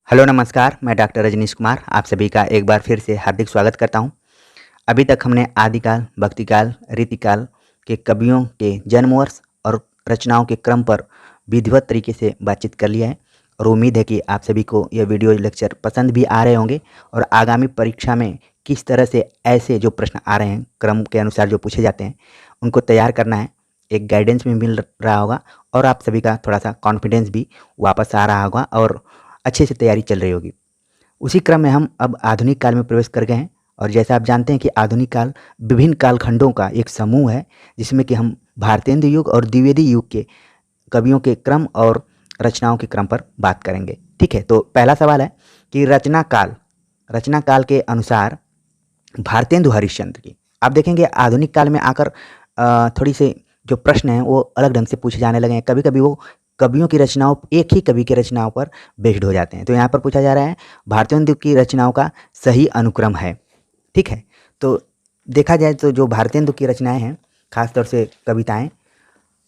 Hello नमस्कार, मैं doctor Rajneesh Kumar आप सभी का एक बार फिर से हार्दिक स्वागत करता हूं। अभी तक हमने आदिकाल, भक्तिकाल, रीतिकाल के कवियों के जन्म वर्ष और रचनाओं के क्रम पर विधिवत तरीके से बातचीत कर लिया है और उम्मीद है कि आप सभी को यह वीडियो लेक्चर पसंद भी आ रहे होंगे और आगामी परीक्षा में किस तरह से ऐसे जो प्रश्न आ रहे हैं क्रम के अनुसार जो पूछे जाते हैं उनको तैयार करना है, एक गाइडेंस भी मिल रहा होगा और आप सभी का थोड़ा सा कॉन्फिडेंस भी वापस आ रहा होगा और अच्छे से तैयारी चल रही होगी। उसी क्रम में हम अब आधुनिक काल में प्रवेश कर गए हैं और जैसा आप जानते हैं कि आधुनिक काल विभिन्न कालखंडों का एक समूह है जिसमें कि हम भारतेंदु युग और द्विवेदी युग के कवियों के क्रम और रचनाओं के क्रम पर बात करेंगे। ठीक है, तो पहला सवाल है कि रचना काल के अनुसार भारतेंदु हरिश्चंद्र की आप देखेंगे आधुनिक काल में आकर थोड़ी से जो प्रश्न हैं वो अलग ढंग से पूछे जाने लगे हैं। कभी कभी वो कवियों की रचनाओं एक ही कवि की रचनाओं पर बेस्ड हो जाते हैं। तो यहाँ पर पूछा जा रहा है भारतेंदु की रचनाओं का सही अनुक्रम है। ठीक है, तो देखा जाए तो जो भारतेंदु की रचनाएं हैं खासतौर से कविताएं,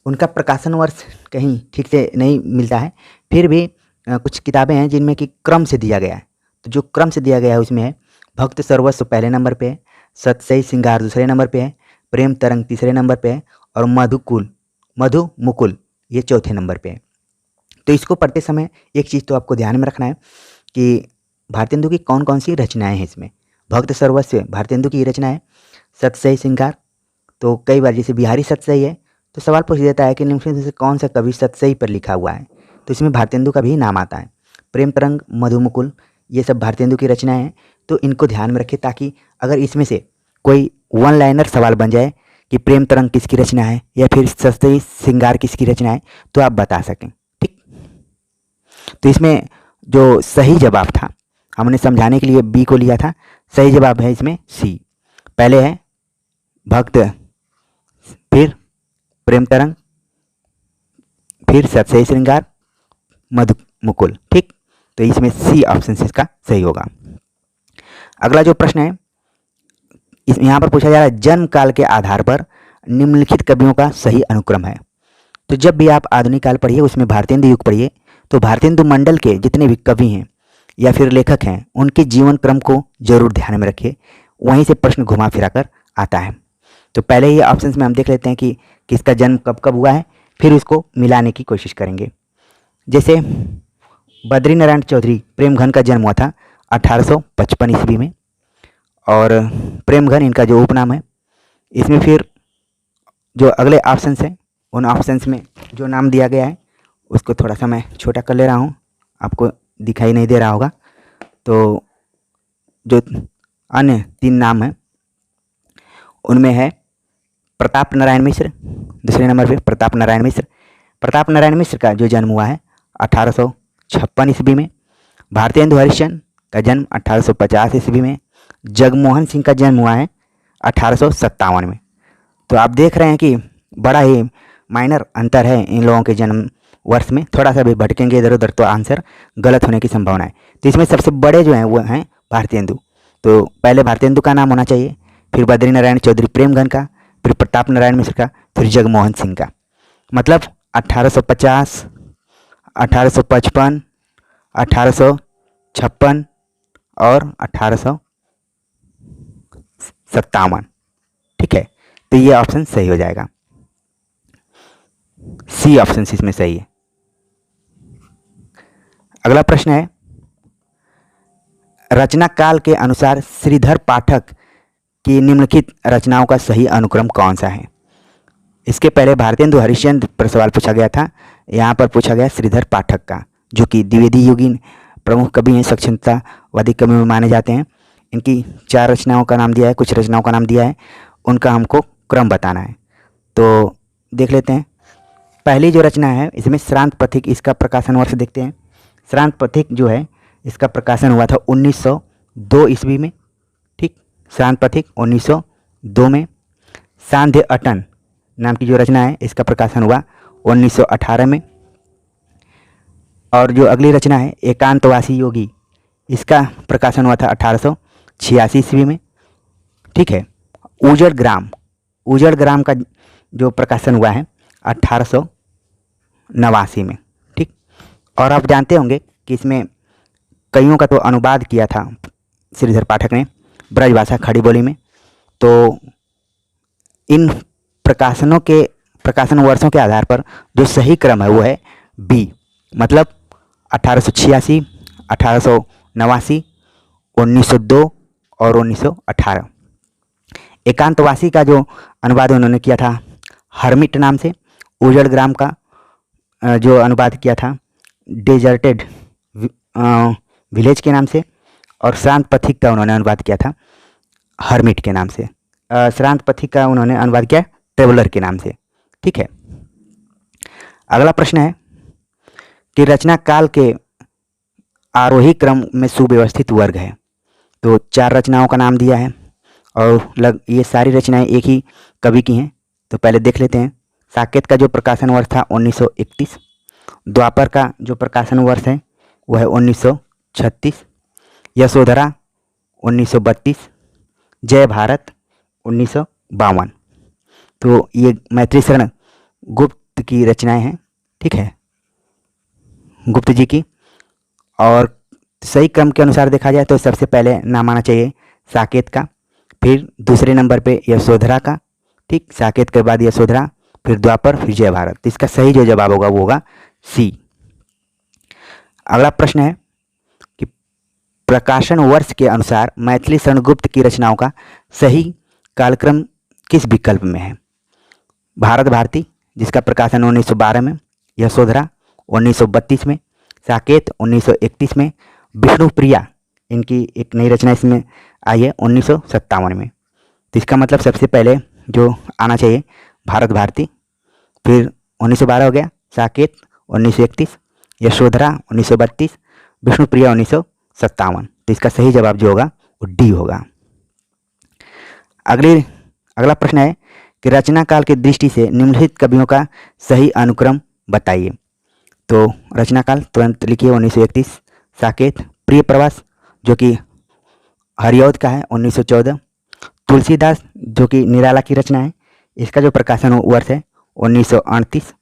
उनका प्रकाशन वर्ष कहीं ठीक से नहीं मिलता है। फिर भी कुछ किताबें हैं जिनमें कि क्रम से दिया गया है। तो जो क्रम से दिया गया है उसमें है भक्त सर्वस्व पहले नंबर पे है, सतसई श्रृंगार दूसरे नंबर पे है, प्रेम तरंग तीसरे नंबर पे है और मधु मुकुल ये चौथे नंबर पे है। तो इसको पढ़ते समय एक चीज़ तो आपको ध्यान में रखना है कि भारतेंदु की कौन कौन सी रचनाएं हैं। इसमें भक्त सर्वस्व भारतेंदु की रचना है, सतसई श्रृंगार तो कई बार जैसे बिहारी सतसई है तो सवाल पूछ देता है कि निम्न में से कौन सा कवि सतसई पर लिखा हुआ है, तो इसमें भारतेंदु का भी नाम आता है। प्रेम तरंग, मधु मुकुल ये सब भारतेंदु की रचनाएं हैं। तो इनको ध्यान में रखें ताकि अगर इसमें से कोई वन लाइनर सवाल बन जाए कि प्रेम तरंग किसकी रचना है या फिर सतसई श्रृंगार किसकी रचना है तो आप बता सकें। ठीक, तो इसमें जो सही जवाब था हमने समझाने के लिए बी को लिया था, सही जवाब है इसमें सी। पहले है भक्त, फिर प्रेम तरंग, फिर सतसई श्रृंगार, मधु मुकुल। ठीक, तो इसमें सी ऑप्शन इसका सही होगा। अगला जो प्रश्न है यहाँ पर पूछा जा रहा है जन्म काल के आधार पर निम्नलिखित कवियों का सही अनुक्रम है। तो जब भी आप आधुनिक काल पढ़िए उसमें भारतेंदु युग पढ़िए तो भारतेंदु मंडल के जितने भी कवि हैं या फिर लेखक हैं उनके जीवन क्रम को जरूर ध्यान में रखिए, वहीं से प्रश्न घुमा फिरा कर आता है। तो पहले ही ऑप्शंस में हम देख लेते हैं कि किसका जन्म कब कब हुआ है, फिर उसको मिलाने की कोशिश करेंगे। जैसे बद्रीनारायण चौधरी प्रेमघन का जन्म हुआ था 1855 ईस्वी में और प्रेमघन इनका जो उपनाम है। इसमें फिर जो अगले ऑप्शंस हैं उन ऑप्शंस में जो नाम दिया गया है उसको थोड़ा सा मैं छोटा कर ले रहा हूँ, आपको दिखाई नहीं दे रहा होगा। तो जो अन्य तीन नाम हैं उनमें है प्रताप नारायण मिश्र दूसरे नंबर पे। प्रताप नारायण मिश्र का जो जन्म हुआ है 1856 ईस्वी में। भारतेंदु हरिश्चंद्र का जन्म 1850 ईस्वी में। जगमोहन सिंह का जन्म हुआ है 1857 में। तो आप देख रहे हैं कि बड़ा ही माइनर अंतर है इन लोगों के जन्म वर्ष में। थोड़ा सा भी भटकेंगे इधर उधर तो आंसर गलत होने की संभावना है। तो इसमें सबसे बड़े जो हैं वो हैं भारतेंदु। तो पहले भारतेंदु का नाम होना चाहिए, फिर बद्रीनारायण चौधरी प्रेमघन का, फिर प्रताप नारायण मिश्र का, फिर जगमोहन सिंह का। मतलब 1850, 1855, 1856 और 1857। ठीक है, तो ये ऑप्शन सही हो जाएगा, सी ऑप्शन इसमें सही है। अगला प्रश्न है रचना काल के अनुसार श्रीधर पाठक की निम्नलिखित रचनाओं का सही अनुक्रम कौन सा है। इसके पहले भारतेंदु हरिश्चंद्र पर सवाल पूछा गया था, यहाँ पर पूछा गया श्रीधर पाठक का, जो कि द्विवेदी युगीन प्रमुख कवि हैं, सक्षमतावादी कवि में माने जाते हैं। इनकी 4 रचनाओं का नाम दिया है, कुछ रचनाओं का नाम दिया है, उनका हमको क्रम बताना है। तो देख लेते हैं। पहली जो रचना है इसमें श्रांत पथिक, इसका प्रकाशन वर्ष देखते हैं। श्रांत पथिक जो है इसका प्रकाशन हुआ था 1902 ईस्वी में। ठीक, श्रांत पथिक 1902 में। सांध्य अटन नाम की जो रचना है इसका प्रकाशन हुआ 1918 में। और जो अगली रचना है एकांतवासी योगी, इसका प्रकाशन हुआ था 1886 ईस्वी में। ठीक है, उजड़ ग्राम का जो प्रकाशन हुआ है 1889 में। ठीक, और आप जानते होंगे कि इसमें कईयों का तो अनुवाद किया था श्रीधर पाठक ने ब्रजभाषा खड़ी बोली में। तो इन प्रकाशन वर्षों के आधार पर जो सही क्रम है वो है बी, मतलब 1886, 1889, 1902 और 1918। एकांतवासी का जो अनुवाद उन्होंने किया था हर्मिट नाम से, उजड़ ग्राम का जो अनुवाद किया था डेजर्टेड विलेज के नाम से, और श्रांत पथिक का उन्होंने अनुवाद किया था हर्मिट के नाम से। श्रांत पथिक का उन्होंने अनुवाद किया ट्रेवलर के नाम से। ठीक है, अगला प्रश्न है कि रचना काल के आरोही क्रम में सुव्यवस्थित वर्ग है। तो 4 रचनाओं का नाम दिया है और ये सारी रचनाएं एक ही कवि की हैं। तो पहले देख लेते हैं। साकेत का जो प्रकाशन वर्ष था 1931, द्वापर का जो प्रकाशन वर्ष है वह है 1936, यशोधरा 1932, जय भारत 1952। तो ये मैत्री शरण गुप्त की रचनाएं हैं। ठीक है, गुप्त जी की। और सही क्रम के अनुसार देखा जाए तो सबसे पहले नाम आना चाहिए साकेत का, फिर दूसरे नंबर पे यशोधरा का। ठीक, साकेत के बाद यशोधरा, फिर द्वापर, फिर जय भारत। तो इसका सही जो जवाब होगा वो होगा सी। अगला प्रश्न है कि प्रकाशन वर्ष के अनुसार मैथिली शरण गुप्त की रचनाओं का सही कालक्रम किस विकल्प में है? भारत भारती जिसका प्रकाशन 1912 में, यशोधरा 1932 में, साकेत 1931 में, विष्णुप्रिया इनकी एक नई रचना इसमें आई है 1957 में। तो इसका मतलब सबसे पहले जो आना चाहिए भारत भारती, फिर 1912 हो गया, साकेत 1931, यशोधरा 1932, विष्णुप्रिया 1957। तो इसका सही जवाब जो होगा वो डी होगा। अगला प्रश्न है कि रचना काल की दृष्टि से निम्नलिखित कवियों का सही अनुक्रम बताइए। तो रचना काल तुरंत लिखिए 1931 साकेत, प्रिय प्रवास जो कि हरिऔध का है 1914, तुलसीदास जो कि निराला की रचना है, इसका जो प्रकाशन वर्ष है 1938,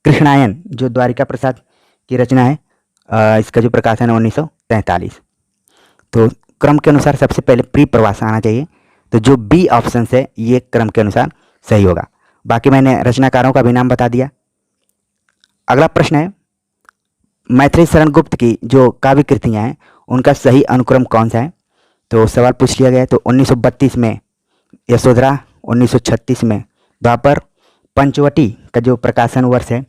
कृष्णायन जो द्वारिका प्रसाद की रचना है, इसका जो प्रकाशन है 1943। तो क्रम के अनुसार सबसे पहले प्रिय प्रवास आना चाहिए। तो जो बी ऑप्शन है ये क्रम के अनुसार सही होगा। बाकी मैंने रचनाकारों का भी नाम बता दिया। अगला प्रश्न है मैथिली शरण गुप्त की जो काव्य कृतियाँ हैं उनका सही अनुक्रम कौन सा है? तो सवाल पूछ लिया गया है। तो 1932 में यशोधरा, 1936 में द्वापर, पंचवटी का जो प्रकाशन वर्ष है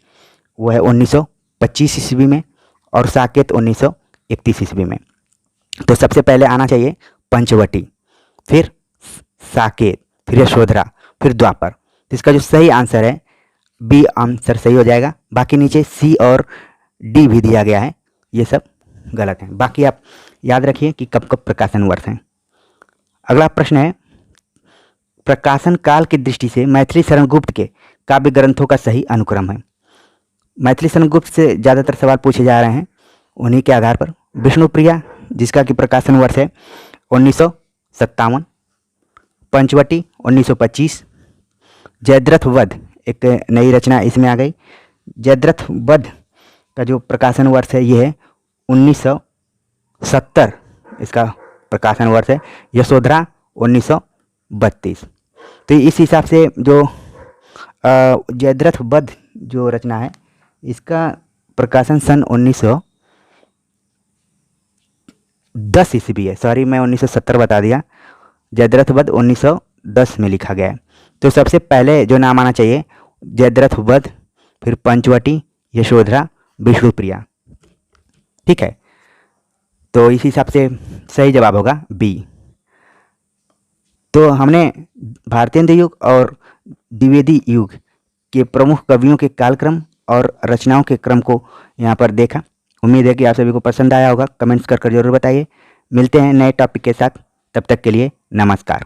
वो है 1925 ईस्वी में, और साकेत 1931 ईस्वी में। तो सबसे पहले आना चाहिए पंचवटी, फिर साकेत, फिर यशोधरा, फिर द्वापर। तो इसका जो सही आंसर है बी आंसर सही हो जाएगा। बाकी नीचे सी और डी भी दिया गया है, ये सब गलत है। बाकी आप याद रखिए कि कब कब प्रकाशन वर्ष हैं। अगला प्रश्न है प्रकाशन काल की दृष्टि से मैथिली शरण गुप्त के काव्य ग्रंथों का सही अनुक्रम है। मैथिली शरण गुप्त से ज़्यादातर सवाल पूछे जा रहे हैं, उन्हीं के आधार पर। विष्णुप्रिया जिसका कि प्रकाशन वर्ष है 1957, पंचवटी 1925, जयद्रथ वध एक नई रचना इसमें आ गई। जयद्रथ वध का जो प्रकाशन वर्ष है ये है 1970, इसका प्रकाशन वर्ष है। यशोधरा 1932। तो इस हिसाब से जो जयद्रथ वध जो रचना है इसका प्रकाशन सन 1910 ईस्वी है। सॉरी, मैं 1970 बता दिया। जयद्रथ वध 1910 में लिखा गया है। तो सबसे पहले जो नाम आना चाहिए जयद्रथ वध, फिर पंचवटी, यशोधरा, विष्णुप्रिया। ठीक है, तो इस हिसाब से सही जवाब होगा बी। तो हमने भारतेंद्र युग और द्विवेदी युग के प्रमुख कवियों के कालक्रम और रचनाओं के क्रम को यहाँ पर देखा। उम्मीद है कि आप सभी को पसंद आया होगा। कमेंट्स कर जरूर बताइए। मिलते हैं नए टॉपिक के साथ, तब तक के लिए नमस्कार।